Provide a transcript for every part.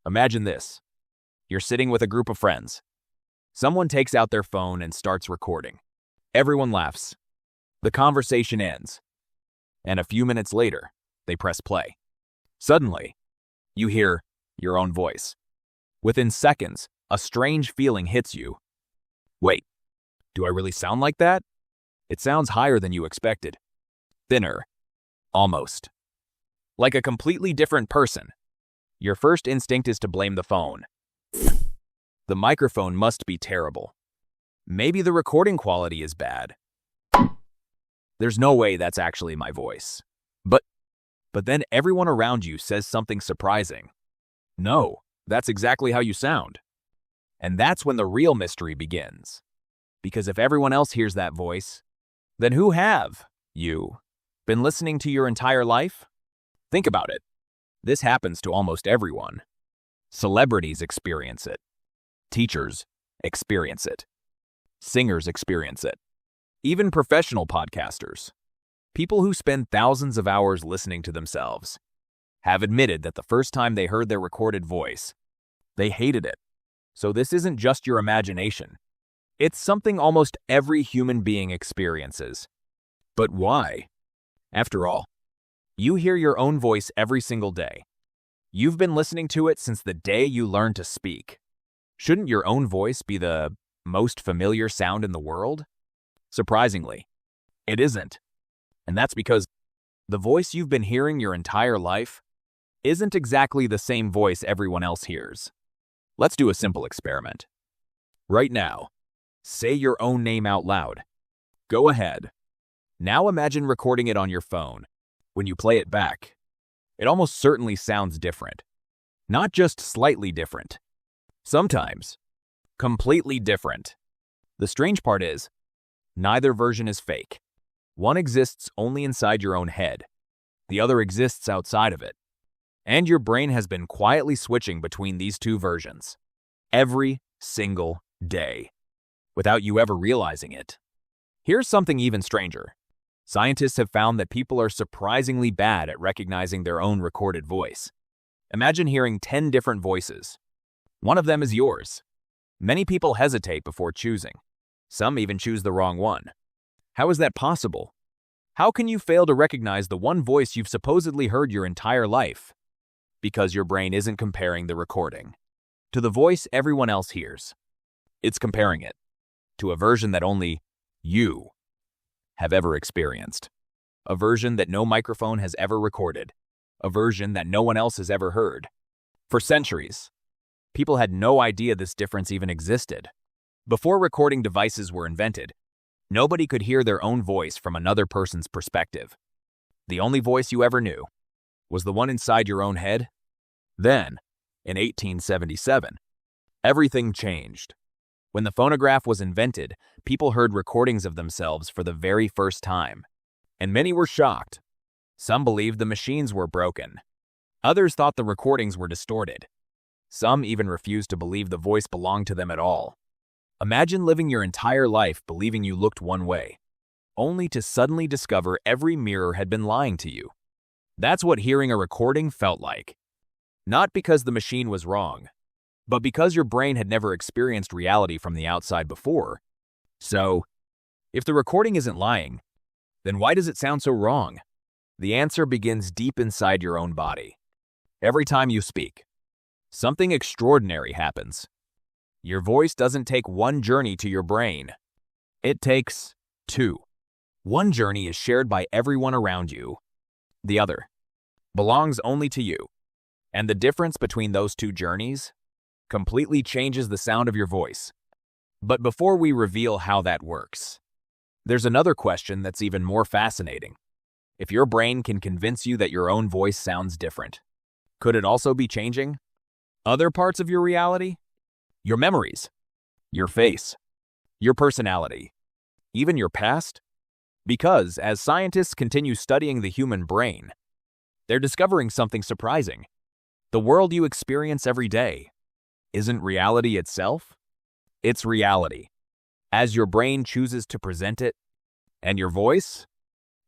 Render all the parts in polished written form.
Imagine this. You're sitting with a group of friends. Someone takes out their phone and starts recording. Everyone laughs. The conversation ends. And a few minutes later, they press play. Suddenly, you hear your own voice. Within seconds, a strange feeling hits you. Wait, do I really sound like that? It sounds higher than you expected. Thinner. Almost. Like a completely different person. Your first instinct is to blame the phone. The microphone must be terrible. Maybe the recording quality is bad. There's no way that's actually my voice. But then everyone around you says something surprising. No, that's exactly how you sound. And that's when the real mystery begins. Because if everyone else hears that voice, then who have you been listening to your entire life? Think about it. This happens to almost everyone. Celebrities experience it. Teachers experience it. Singers experience it. Even professional podcasters, people who spend thousands of hours listening to themselves, have admitted that the first time they heard their recorded voice, they hated it. So this isn't just your imagination. It's something almost every human being experiences. But why? After all, you hear your own voice every single day. You've been listening to it since the day you learned to speak. Shouldn't your own voice be the most familiar sound in the world? Surprisingly, it isn't. And that's because the voice you've been hearing your entire life isn't exactly the same voice everyone else hears. Let's do a simple experiment. Right now, say your own name out loud. Go ahead. Now imagine recording it on your phone. When you play it back, it almost certainly sounds different. Not just slightly different. Sometimes, completely different. The strange part is, neither version is fake. One exists only inside your own head. The other exists outside of it. And your brain has been quietly switching between these two versions every single day, without you ever realizing it. Here's something even stranger. Scientists have found that people are surprisingly bad at recognizing their own recorded voice. Imagine hearing 10 different voices. One of them is yours. Many people hesitate before choosing. Some even choose the wrong one. How is that possible? How can you fail to recognize the one voice you've supposedly heard your entire life? Because your brain isn't comparing the recording to the voice everyone else hears. It's comparing it to a version that only you have ever experienced. A version that no microphone has ever recorded. A version that no one else has ever heard. For centuries, people had no idea this difference even existed. Before recording devices were invented, nobody could hear their own voice from another person's perspective. The only voice you ever knew was the one inside your own head. Then, in 1877, everything changed. When the phonograph was invented, people heard recordings of themselves for the very first time, and many were shocked. Some believed the machines were broken. Others thought the recordings were distorted. Some even refused to believe the voice belonged to them at all. Imagine living your entire life believing you looked one way, only to suddenly discover every mirror had been lying to you. That's what hearing a recording felt like. Not because the machine was wrong, but because your brain had never experienced reality from the outside before. So, if the recording isn't lying, then why does it sound so wrong? The answer begins deep inside your own body. Every time you speak, something extraordinary happens. Your voice doesn't take one journey to your brain. It takes two. One journey is shared by everyone around you. The other belongs only to you. And the difference between those two journeys completely changes the sound of your voice. But before we reveal how that works, there's another question that's even more fascinating. If your brain can convince you that your own voice sounds different, could it also be changing other parts of your reality? Your memories, your face, your personality, even your past? Because as scientists continue studying the human brain, they're discovering something surprising. The world you experience every day isn't reality itself. It's reality, as your brain chooses to present it, and your voice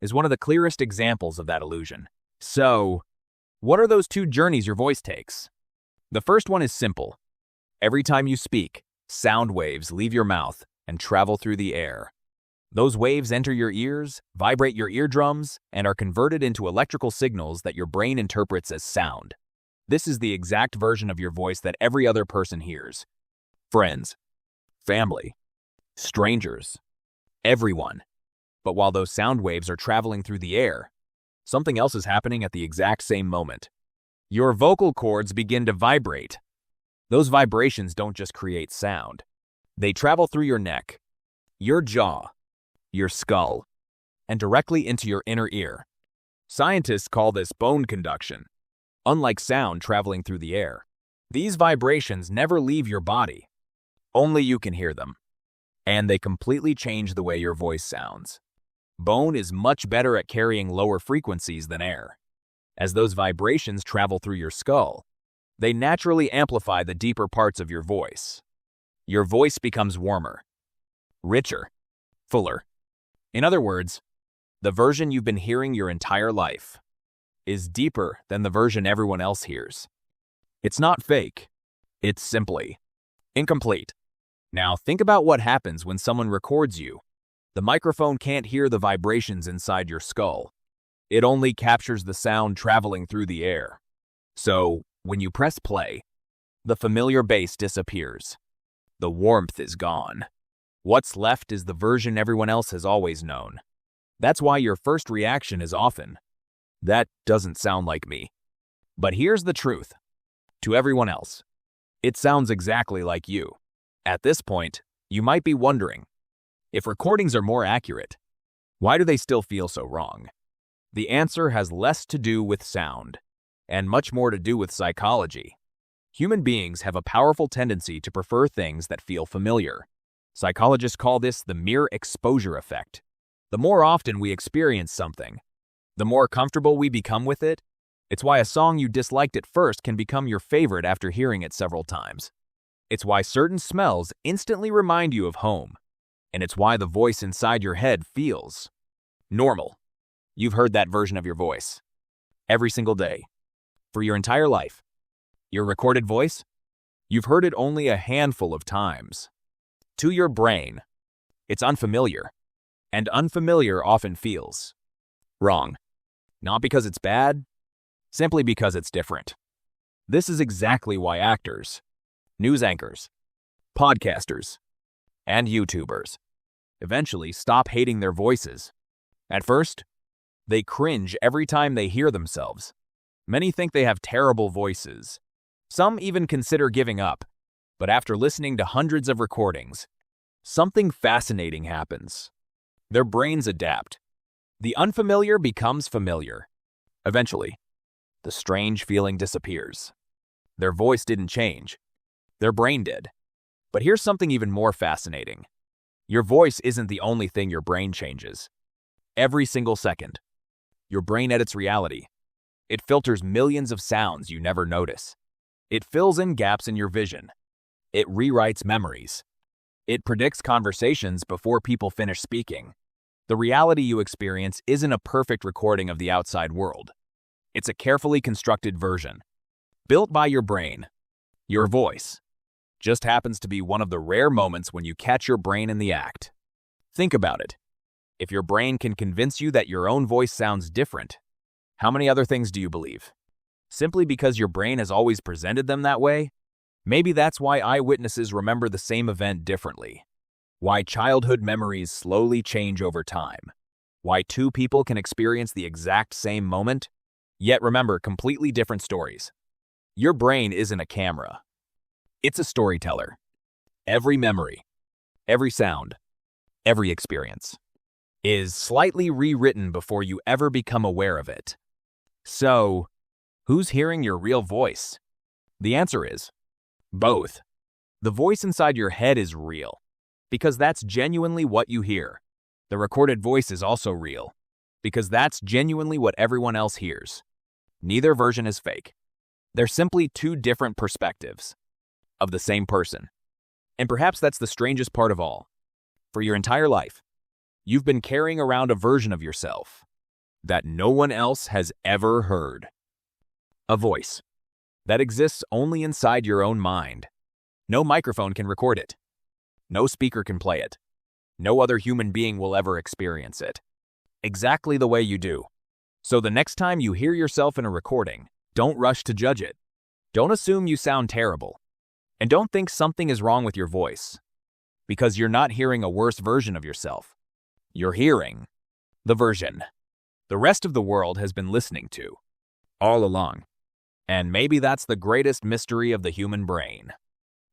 is one of the clearest examples of that illusion. So, what are those two journeys your voice takes? The first one is simple. Every time you speak, sound waves leave your mouth and travel through the air. Those waves enter your ears, vibrate your eardrums, and are converted into electrical signals that your brain interprets as sound. This is the exact version of your voice that every other person hears. Friends, family, strangers, everyone. But while those sound waves are traveling through the air, something else is happening at the exact same moment. Your vocal cords begin to vibrate. Those vibrations don't just create sound. They travel through your neck, your jaw, your skull, and directly into your inner ear. Scientists call this bone conduction. Unlike sound traveling through the air, these vibrations never leave your body. Only you can hear them. And they completely change the way your voice sounds. Bone is much better at carrying lower frequencies than air. As those vibrations travel through your skull, they naturally amplify the deeper parts of your voice. Your voice becomes warmer, richer, fuller. In other words, the version you've been hearing your entire life is deeper than the version everyone else hears. It's not fake. It's simply incomplete. Now think about what happens when someone records you. The microphone can't hear the vibrations inside your skull. It only captures the sound traveling through the air. So, when you press play, the familiar bass disappears. The warmth is gone. What's left is the version everyone else has always known. That's why your first reaction is often, "That doesn't sound like me." But here's the truth. To everyone else, it sounds exactly like you. At this point, you might be wondering, if recordings are more accurate, why do they still feel so wrong? The answer has less to do with sound, and much more to do with psychology. Human beings have a powerful tendency to prefer things that feel familiar. Psychologists call this the mere exposure effect. The more often we experience something, the more comfortable we become with it. It's why a song you disliked at first can become your favorite after hearing it several times. It's why certain smells instantly remind you of home. And it's why the voice inside your head feels normal. You've heard that version of your voice every single day, for your entire life. Your recorded voice? You've heard it only a handful of times. To your brain, it's unfamiliar, and unfamiliar often feels wrong. Not because it's bad, simply because it's different. This is exactly why actors, news anchors, podcasters, and YouTubers eventually stop hating their voices. At first, they cringe every time they hear themselves. Many think they have terrible voices. Some even consider giving up. But after listening to hundreds of recordings, something fascinating happens. Their brains adapt. The unfamiliar becomes familiar. Eventually, the strange feeling disappears. Their voice didn't change. Their brain did. But here's something even more fascinating. Your voice isn't the only thing your brain changes. Every single second, your brain edits reality. It filters millions of sounds you never notice. It fills in gaps in your vision. It rewrites memories. It predicts conversations before people finish speaking. The reality you experience isn't a perfect recording of the outside world. It's a carefully constructed version, built by your brain. Your voice just happens to be one of the rare moments when you catch your brain in the act. Think about it. If your brain can convince you that your own voice sounds different, how many other things do you believe? Simply because your brain has always presented them that way? Maybe that's why eyewitnesses remember the same event differently. Why childhood memories slowly change over time. Why two people can experience the exact same moment, yet remember completely different stories. Your brain isn't a camera. It's a storyteller. Every memory, every sound, every experience is slightly rewritten before you ever become aware of it. So, who's hearing your real voice? The answer is both. The voice inside your head is real, because that's genuinely what you hear. The recorded voice is also real, because that's genuinely what everyone else hears. Neither version is fake. They're simply two different perspectives of the same person. And perhaps that's the strangest part of all. For your entire life, you've been carrying around a version of yourself that no one else has ever heard. A voice that exists only inside your own mind. No microphone can record it. No speaker can play it. No other human being will ever experience it. Exactly the way you do. So the next time you hear yourself in a recording, don't rush to judge it. Don't assume you sound terrible. And don't think something is wrong with your voice. Because you're not hearing a worse version of yourself. You're hearing the version the rest of the world has been listening to all along. And maybe that's the greatest mystery of the human brain.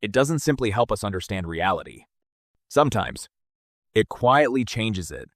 It doesn't simply help us understand reality. Sometimes, it quietly changes it.